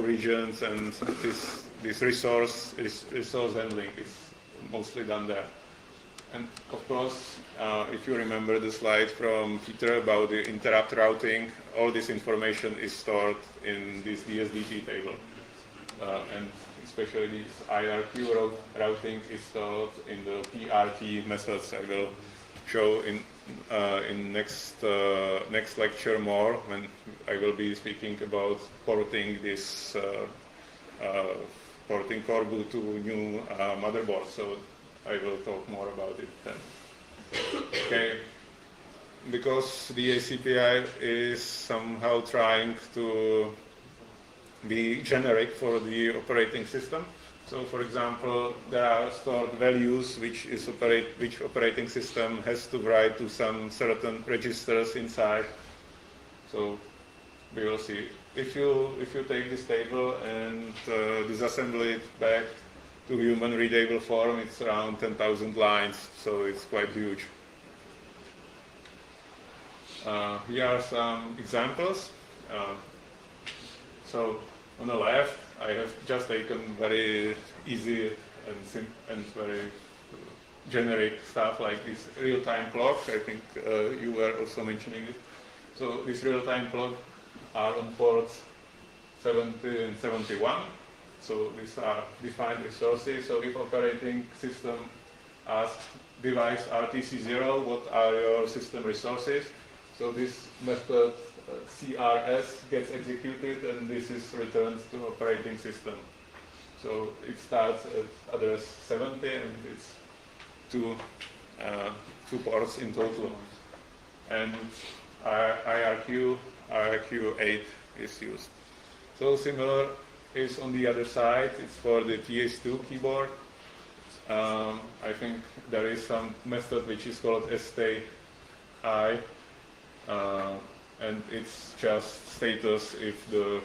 regions, and this resource handling is mostly done there. And of course, if you remember the slide from Peter about the interrupt routing, all this information is stored in this DSDT table. And especially this IRQ routing is stored in the PRT methods. I will show in next lecture more, when I will be speaking about porting this porting coreboot to new motherboard. So I will talk more about it then. Okay, because the ACPI is somehow trying to be generic for the operating system. So, for example, there are stored values which operating system has to write to some certain registers inside. So we will see. If you take this table and disassemble it back to human readable form, it's around 10,000 lines, so it's quite huge. Here are some examples. So on the left, I have just taken very easy and very generic stuff like this real-time clock. I think you were also mentioning it. So this real-time clock are on ports 70 and 71. So these are defined resources. So if operating system asks device RTC0, what are your system resources? So this method CRS gets executed, and this is returned to operating system. So it starts at address 70, and it's two ports in total. And IRQ 8 is used. So similar is on the other side. It's for the TH2 keyboard. I think there is some method which is called stay and it's just status if the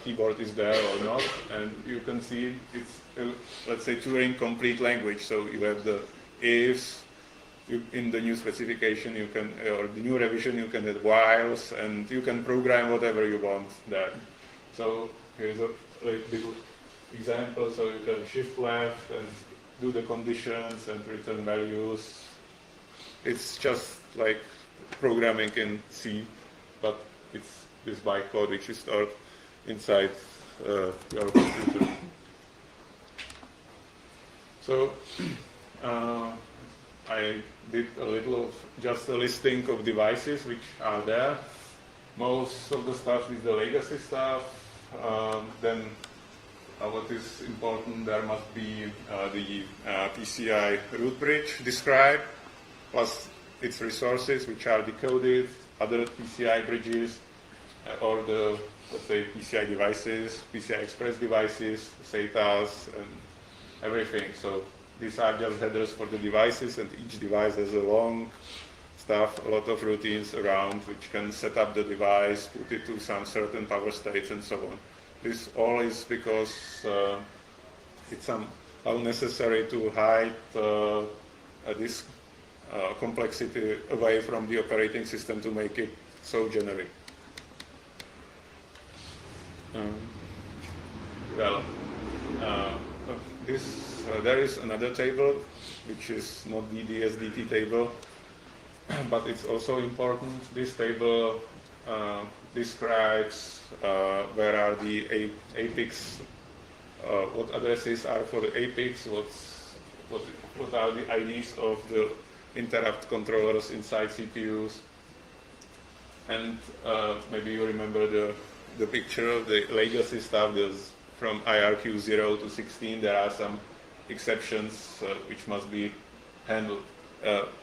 keyboard is there or not. And you can see it's, let's say, Turing complete language. So you have the ifs. In the new specification, you can, or the new revision, you can add whiles, and you can program whatever you want there. So here's a little example. So you can shift left and do the conditions and return values. It's just like programming in C, but it's this bytecode which is stored inside your computer. So I did a little of just a listing of devices which are there. Most of the stuff is the legacy stuff. Then what is important, there must be the PCI root bridge described, plus its resources which are decoded, other PCI bridges, or the, let's say, PCI devices, PCI Express devices, SATAs, and everything. So these are just headers for the devices, and each device has a long stuff, a lot of routines around which can set up the device, put it to some certain power states, and so on. This all is because it's somehow necessary to hide this complexity away from the operating system to make it so generic. There is another table, which is not the DSDT table, but it's also important. This table describes where are the APICs, what addresses are for the APICs, what are the IDs of the interrupt controllers inside CPUs. And maybe you remember the picture of the legacy stuff. There's from IRQ 0 to 16, there are some exceptions which must be handled.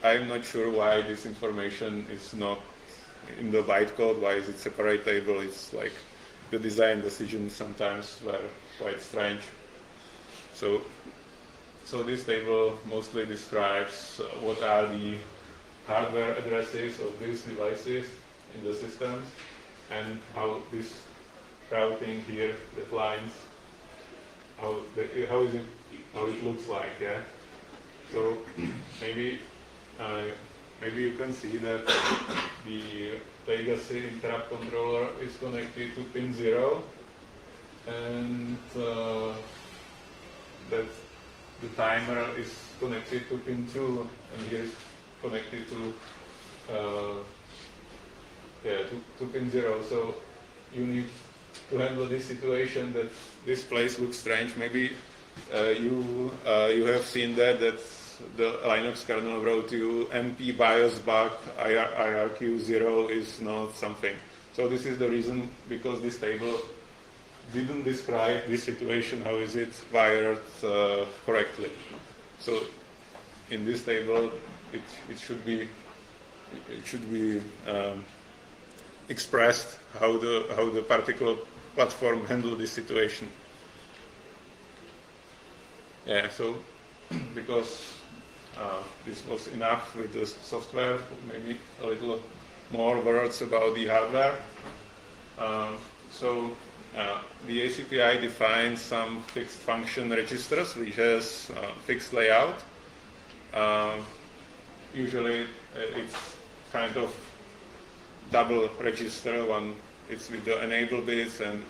I'm not sure why this information is not in the bytecode. Why is it separate table? It's like the design decisions sometimes were quite strange. So this table mostly describes what are the hardware addresses of these devices in the system, and how this routing here defines how it looks like. Yeah. So maybe you can see that the legacy interrupt controller is connected to pin 0, and that the timer is connected to pin 2, and here is connected to pin 0. So you need to handle this situation that this place looks strange. Maybe you have seen that the Linux kernel wrote you MP BIOS bug IRQ 0 is not something. So this is the reason, because this table didn't describe this situation, how is it wired correctly. So in this table it should be expressed how the particular platform handled this situation. Yeah, so because this was enough with the software, maybe a little more words about the hardware. The ACPI defines some fixed function registers which has fixed layout. Usually it's kind of double register. One is with the enable bits and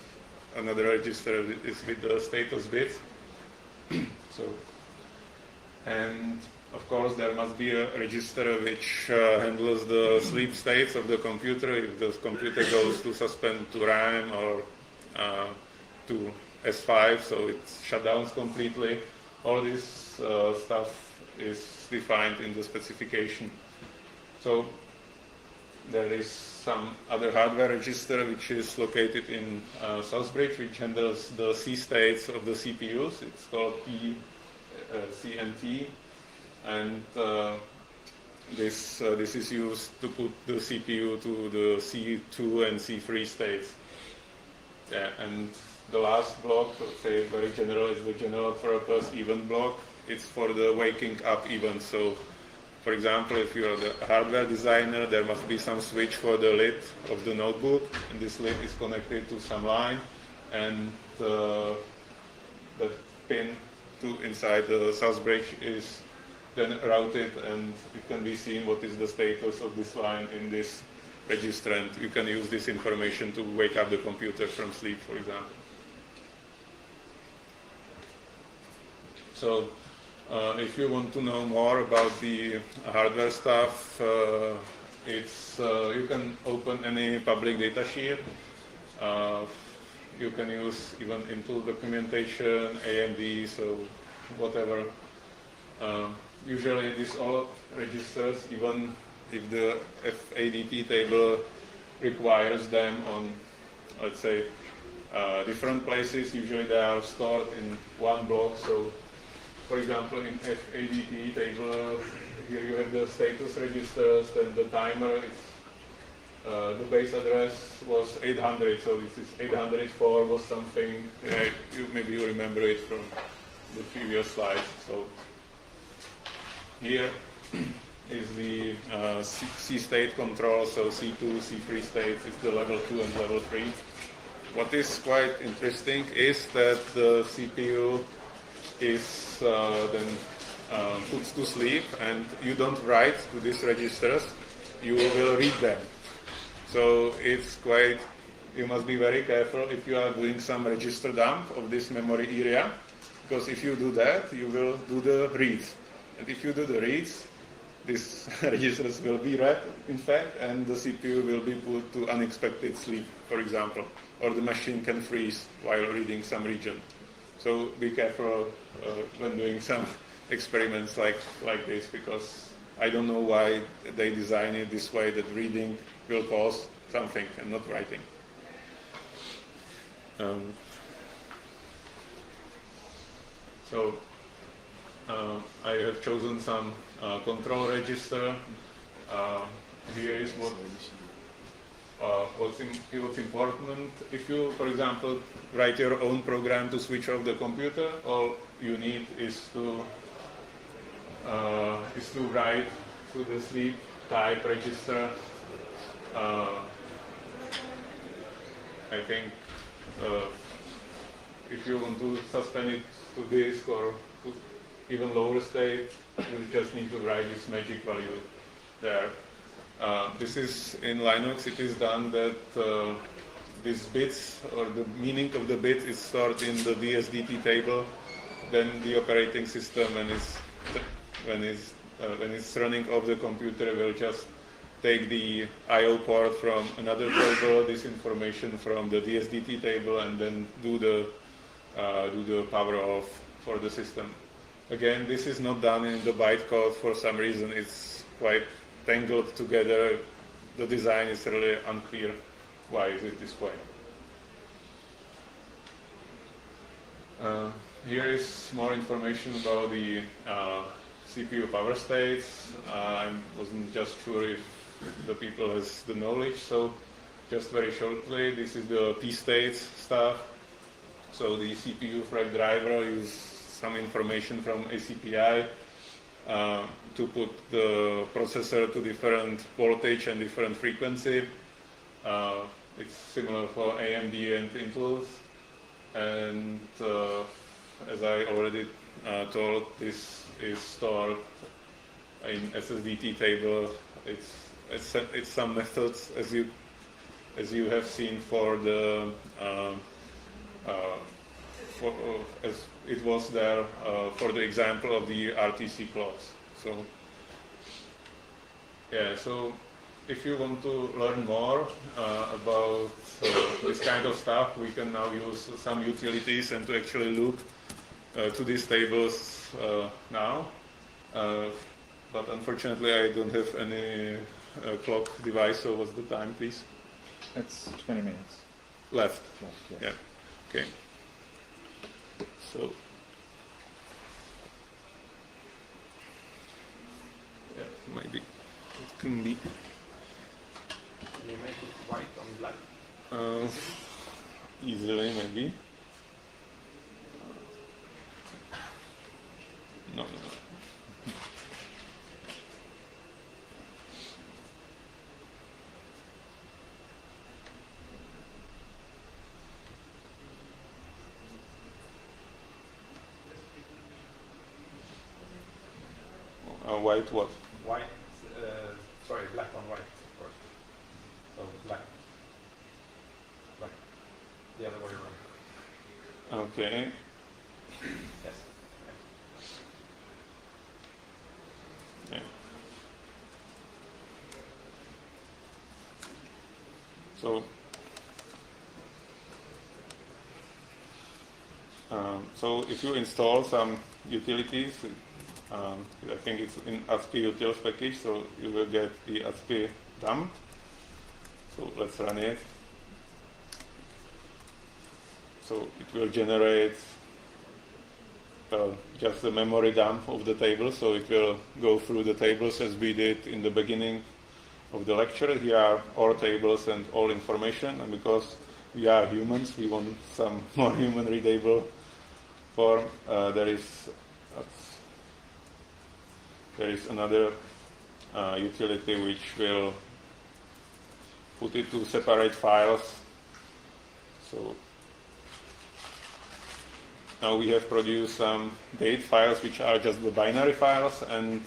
another register is with the status bits. And of course there must be a register which handles the sleep states of the computer. If the computer goes to suspend to RAM or to S5, so it shut down completely. All this stuff is defined in the specification. So there is some other hardware register which is located in Southbridge, which handles the C states of the CPUs. It's called CNT, and this is used to put the CPU to the C2 and C3 states. Yeah, and the last block, let's say very general, is the general purpose event block. It's for the waking up events. So, for example, if you are the hardware designer, there must be some switch for the lid of the notebook, and this lid is connected to some line, and the pin inside the Southbridge is then routed, and it can be seen what is the status of this line in this register, and you can use this information to wake up the computer from sleep, for example. So if you want to know more about the hardware stuff, you can open any public datasheet. You can use even Intel documentation, AMD, so whatever. Usually these all registers, even if the FADP table requires them on, let's say, different places, usually they are stored in one block. So, for example, in FADP table, here you have the status registers, then the timer. The base address was 800, so this is 804 was something. Maybe you remember it from the previous slide. So here is the C state control, so C2, C3 states is the level 2 and level 3. What is quite interesting is that the CPU is then put to sleep, and you don't write to these registers, you will read them. So it's quite, you must be very careful if you are doing some register dump of this memory area, because if you do that, you will do the reads. And if you do the reads, these registers will be read, in fact, and the CPU will be put to unexpected sleep, for example, or the machine can freeze while reading some region. So be careful when doing some experiments like this, because I don't know why they design it this way, that reading will cause something and not writing. I have chosen some control register. Here is what's important. If you, for example, write your own program to switch off the computer, all you need is to write to the sleep type register. I think if you want to suspend it to disk or to even lower state, you just need to write this magic value there. This is in Linux. It is done that these bits, or the meaning of the bit, is stored in the DSDT table. Then the operating system, when it's running off the computer, will just take the I/O port from another table, this information from the DSDT table, and then do the power off for the system. Again, this is not done in the bytecode for some reason. It's quite tangled together. The design is really unclear. Why is it this way? Here is more information about the CPU power states. I wasn't just sure if the people has the knowledge, so just very shortly, this is the P-states stuff. So the CPU thread driver uses some information from ACPI to put the processor to different voltage and different frequency. It's similar for AMD and Intel. And as I already told, this is stored in SSDT table. It's some methods as you have seen for the as it was there for the example of the RTC clocks. So yeah, so if you want to learn more about this kind of stuff, we can now use some utilities and to actually look to these tables now. But unfortunately, I don't have any clock device, so what's the time, please? It's 20 minutes. Left. Yes. Yeah. Okay. So, yeah, maybe it can be. Can you make it white on black? Easily, maybe. No. White what? White, sorry, black on white, of course. So black. Black. The other way around. Okay. Yes. Yeah. So if you install some utilities, I think it's in ACPI utils package, so you will get the ACPI dump. So let's run it. So it will generate just the memory dump of the table. So it will go through the tables as we did in the beginning of the lecture. Here are all tables and all information. And because we are humans, we want some more human readable form. There is another utility which will put it to separate files. So now we have produced some date files which are just the binary files, and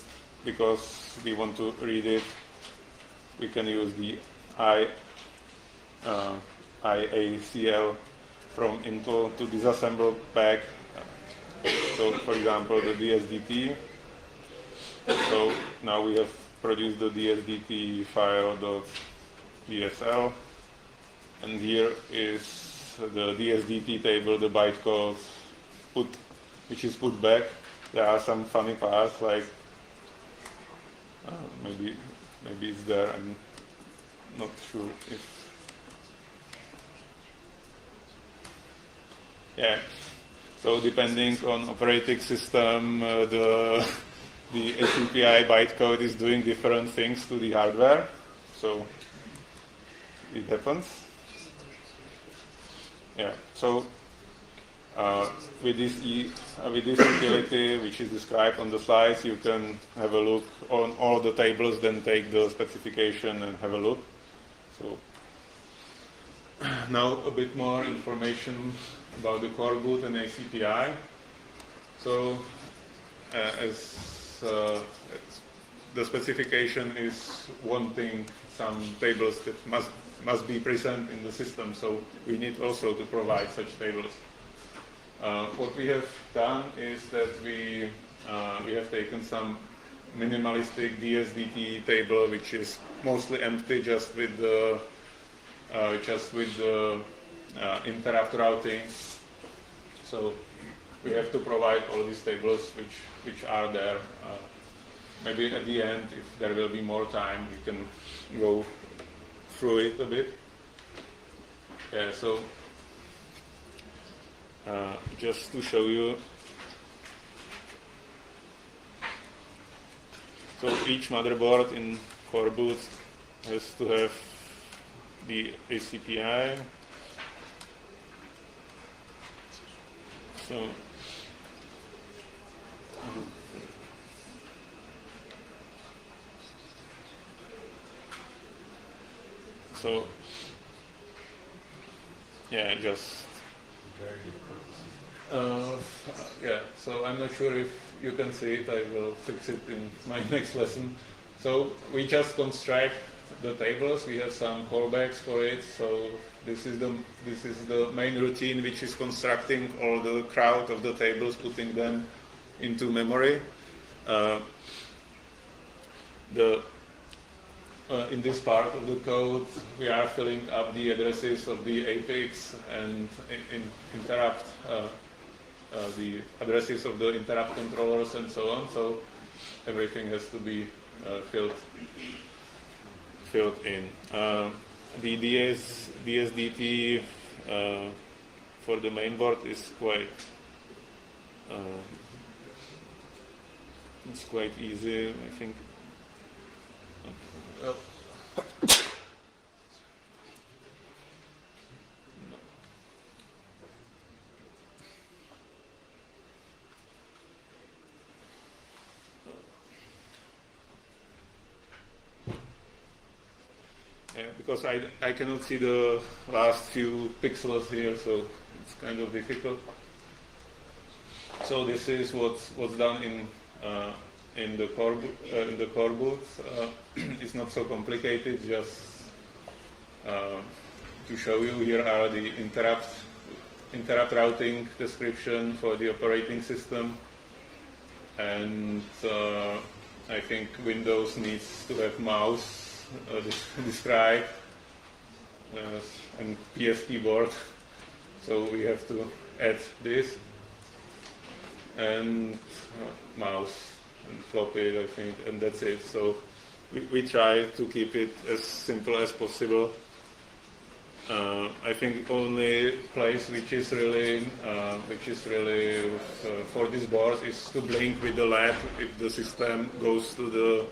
because we want to read it, we can use the IACL from Intel to disassemble back. So for example, the DSDT. So now we have produced the DSDT file.dsl, and here is the DSDT table, the bytecode which is put back. There are some funny parts, like maybe it's there. I'm not sure if. Yeah. So depending on operating system, the ACPI bytecode is doing different things to the hardware. So it happens. Yeah. So with this utility, which is described on the slides, you can have a look on all the tables, then take the specification and have a look. So now a bit more information about the coreboot and ACPI. So as the specification is wanting some tables that must must be present in the system. So we need also to provide such tables. What we have done is that we have taken some minimalistic DSDT table, which is mostly empty, just with the interrupt routing. So we have to provide all these tables which are there. Maybe at the end, if there will be more time, we can go through it a bit. Yeah, so just to show you. So each motherboard in coreboot has to have the ACPI. So yeah, just Very difficult to see. yeah. So I'm not sure if you can see it. I will fix it in my next lesson. So we just construct the tables. We have some callbacks for it. So this is the main routine, which is constructing all the crowd of the tables, putting them into memory. In this part of the code, we are filling up the addresses of the APIs and interrupt the addresses of the interrupt controllers and so on. So everything has to be filled in. The DSDT for the main board is quite easy, I think. Yeah, because I cannot see the last few pixels here, so it's kind of difficult. So this is what's done in the coreboot. It's not so complicated. Just to show you, here are the interrupt routing description for the operating system, and I think Windows needs to have mouse described and PS keyboard. So we have to add this and mouse and flop it, I think, and that's it. So we try to keep it as simple as possible. I think only place which is really for this board is to blink with the LED if the system goes to the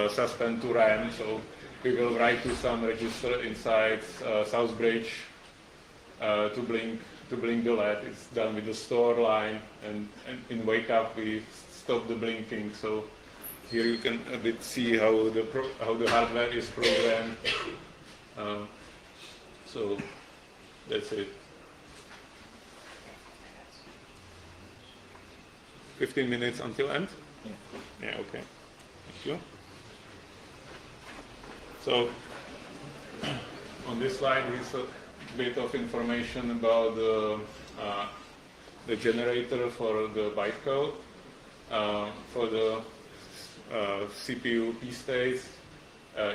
suspend to RAM. So we will write to some register inside Southbridge to blink the LED. It's done with the store line, and in wake up we stop the blinking. So here you can a bit see how the hardware is programmed. So that's it. 15 minutes until end? Yeah, okay. Thank you. So on this slide is a bit of information about the generator for the bytecode. For the CPU P states,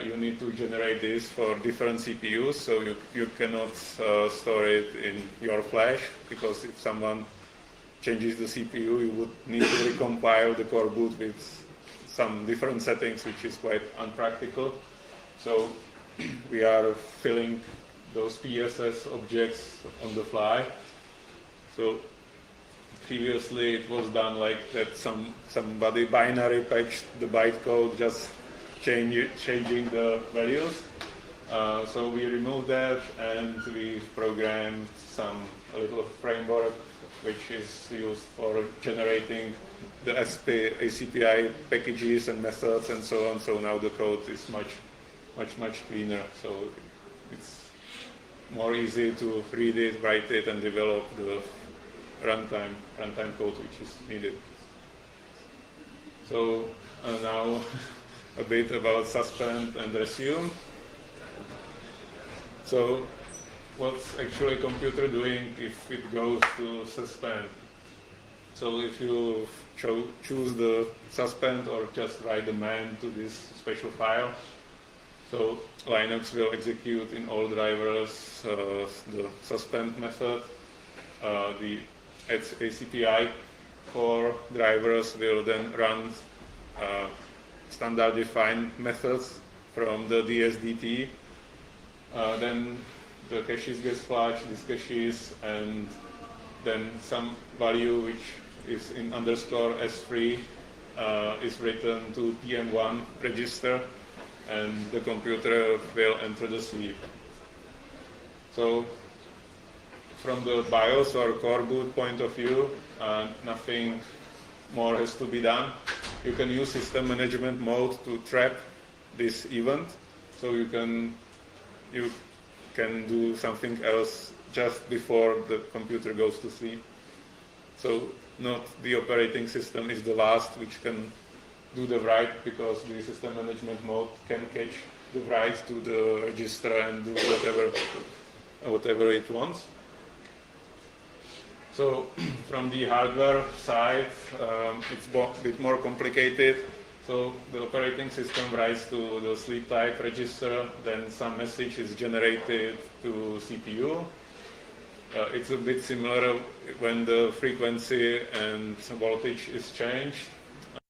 you need to generate this for different CPUs, so you cannot store it in your flash, because if someone changes the CPU, you would need to recompile the coreboot with some different settings, which is quite unpractical. So we are filling those PSS objects on the fly. So previously it was done like that, somebody binary patched the bytecode, just changing the values. So we removed that, and we programmed a little framework which is used for generating the ACPI packages and methods and so on. So now the code is much cleaner. So it's more easy to read it, write it, and develop the runtime code which is needed. So now a bit about suspend and resume. So what's actually computer doing if it goes to suspend? So if you choose the suspend or just write the man to this special file, so Linux will execute in all drivers the suspend method. The ACPI core drivers will then run standard defined methods from the DSDT. Then the caches get flashed, these caches, and then some value which is in underscore S3 is written to PM1 register, and the computer will enter the sleep. So from the BIOS or coreboot point of view, nothing more has to be done. You can use system management mode to trap this event, so you can do something else just before the computer goes to sleep. So not the operating system is the last which can do the write, because the system management mode can catch the write to the register and do whatever it wants. So from the hardware side, it's a bit more complicated. So the operating system writes to the sleep type register, then some message is generated to CPU. It's a bit similar when the frequency and voltage is changed.